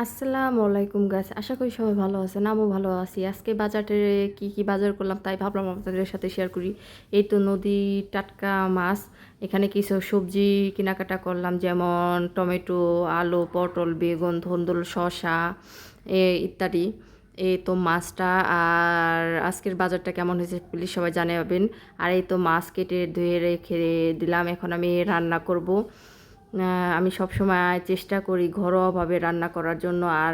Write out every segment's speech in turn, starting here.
আসসালামু আলাইকুম গাইস, আশা করি সবাই ভালো আছেন। আমিও ভালো আছি। আজকে বাজারে কি বাজার করলাম তাই ভাবলাম আপনাদের সাথে শেয়ার করি। এই তো নদী টাটকা মাছ। এখানে কিছু সবজি কেনাকাটা করলাম, যেমন টমেটো, আলু, পটল, বেগুন, ধুন্দুল, শসা ইত্যাদি। এই তো মাছটা। আর আজকের বাজারটা কেমন হয়েছে প্লিজ সবাই জানাবেন। আর এই তো মাছ কেটে ধুয়ে রেখে দিলাম, এখন আমি রান্না করব। আমি সবসময় চেষ্টা করি ঘরোয়াভাবে রান্না করার জন্য। আর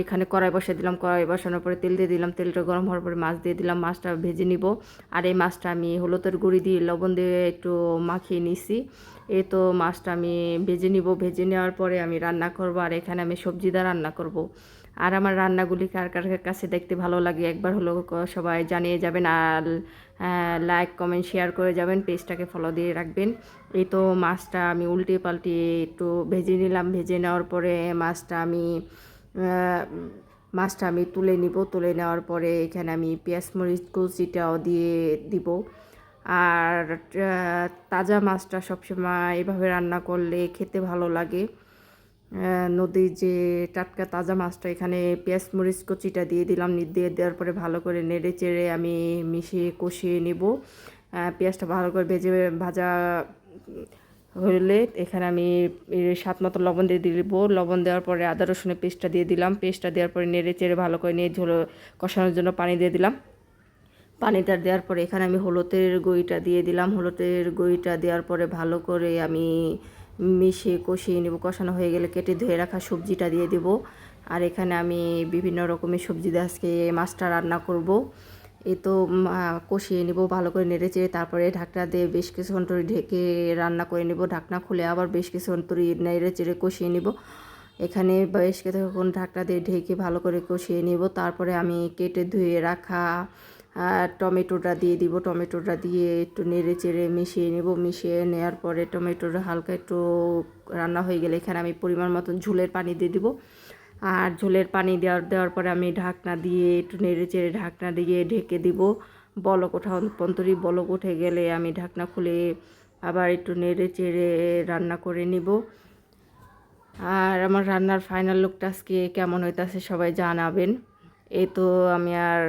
এখানে কড়াই বসিয়ে দিলাম, কড়াই বসানোর পরে তেল দিয়ে দিলাম, তেলটা গরম হওয়ার পরে মাছ দিয়ে দিলাম, মাছটা ভেজে নিব। আর এই মাছটা আমি হলুদের গুঁড়ি দিয়ে লবণ দিয়ে একটু মাখিয়ে নিছি। এই তো মাছটা আমি ভেজে নিব, ভেজে নেওয়ার পরে আমি রান্না করব। আর এখানে আমি সবজি দিয়ে রান্না করব। আর আমার রান্নাগুলি কার কার কাছে দেখতে ভালো লাগে একবার হলো সবাই জানিয়ে যাবেন। আর লাইক কমেন্ট শেয়ার করে যাবেন, পেজটাকে ফলো দিয়ে রাখবেন। এই তো মাছটা আমি উল্টে পাল্টে একটু ভেজে নিলাম, ভেজে নেওয়ার পরে আহ, মাছটা আমি তুলে নিব। তুলে নেওয়ার পরে এখানে আমি পেঁয়াজ মরিচ কুচিটাও দিয়ে দিব। আর তাজা মাছটা সবসময় এভাবে রান্না করলে খেতে ভালো লাগে। নদীর যে টাটকা তাজা মাছটা, এখানে পেঁয়াজ মরিচ কুচিটা দিয়ে দিলাম, দিয়ে দেওয়ার পরে ভালো করে নেড়ে চেড়ে আমি মিশিয়ে কষিয়ে নিব। পেঁয়াজটা ভালো করে ভাজা হলে এখানে আমি স্বাদ মতো লবণ দিয়ে দিব। লবণ দেওয়ার পরে আদা রসুনের পেস্টটা দিয়ে দিলাম, পেস্টটা দেওয়ার পরে নেড়ে চেড়ে ভালো করে নিয়ে ঝোল কষানোর জন্য পানি দিয়ে দিলাম। পানিটা দেওয়ার পরে এখানে আমি হলুদের গুঁড়িটা দিয়ে দিলাম। হলুদের গুঁড়িটা দেওয়ার পরে ভালো করে আমি মিশিয়ে কষিয়ে নেব। কষানো হয়ে গেলে কেটে ধুয়ে রাখা সবজিটা দিয়ে দেব। আর এখানে আমি বিভিন্ন রকমের সবজি দিয়ে আজকে মাছটা রান্না করব। এই তো কষিয়ে নেব ভালো করে নেড়ে চেড়ে, তারপরে ঢাকনা দিয়ে বেশ কিছুক্ষণ ধরে ঢেকে রান্না করে নেব। ঢাকনা খুলে আবার বেশ কিছুক্ষণ ধরে নেড়ে চেড়ে কষিয়ে নেব। এখানে বেশ কিছুক্ষণ ঢাকনা দিয়ে ঢেকে ভালো করে কষিয়ে নেব। তারপরে আমি কেটে ধুয়ে রাখা টমেটোটা দিয়ে দিব। টমেটোটা দিয়ে একটু নেড়ে চেড়ে মিশিয়ে নেব। মিশিয়ে নেওয়ার পরে টমেটোটা হালকা একটু রান্না হয়ে গেলে এখানে আমি পরিমাণ মতো ঝোলের পানি দিয়ে দিব। আর ঝোলের পানি দেওয়ার পরে আমি ঢাকনা দিয়ে একটু নেড়ে চেড়ে ঢাকনা দিয়ে ঢেকে দিব। বলক ওঠা অন্তরি বলক উঠে গেলে আমি ঢাকনা খুলে আবার একটু নেড়ে চেড়ে রান্না করে নিব। আর আমার রান্নার ফাইনাল লুকটা আজকে কেমন হইতাছে সবাই জানাবেন। এই তো আমি আর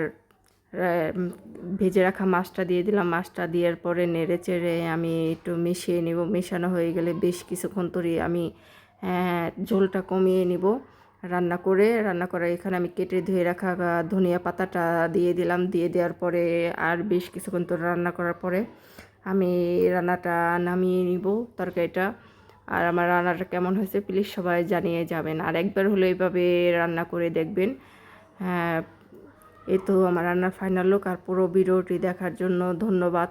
ভেজে রাখা মাছটা দিয়ে দিলাম। মাছটা দেওয়ার পরে নেড়ে চেড়ে আমি একটু মিশিয়ে নিব। মেশানো হয়ে গেলে বেশ কিছুক্ষণ ধরে আমি ঝোলটা কমিয়ে নিব। রান্না করে এখানে আমি কেটে ধুয়ে রাখা ধনিয়া পাতাটা দিয়ে দিলাম। দিয়ে দেওয়ার পরে আর বেশ কিছুক্ষণ ধরে রান্না করার পরে আমি রান্নাটা নামিয়ে নিব, তরকারিটা। আর আমার রান্নাটা কেমন হয়েছে প্লিজ সবাই জানিয়ে যাবেন। আর একবার হলো এইভাবে রান্না করে দেখবেন। হ্যাঁ, এই তো আমার রান্নার ফাইনাল লুক। আর পুরো ভিডিওটি দেখার জন্য ধন্যবাদ।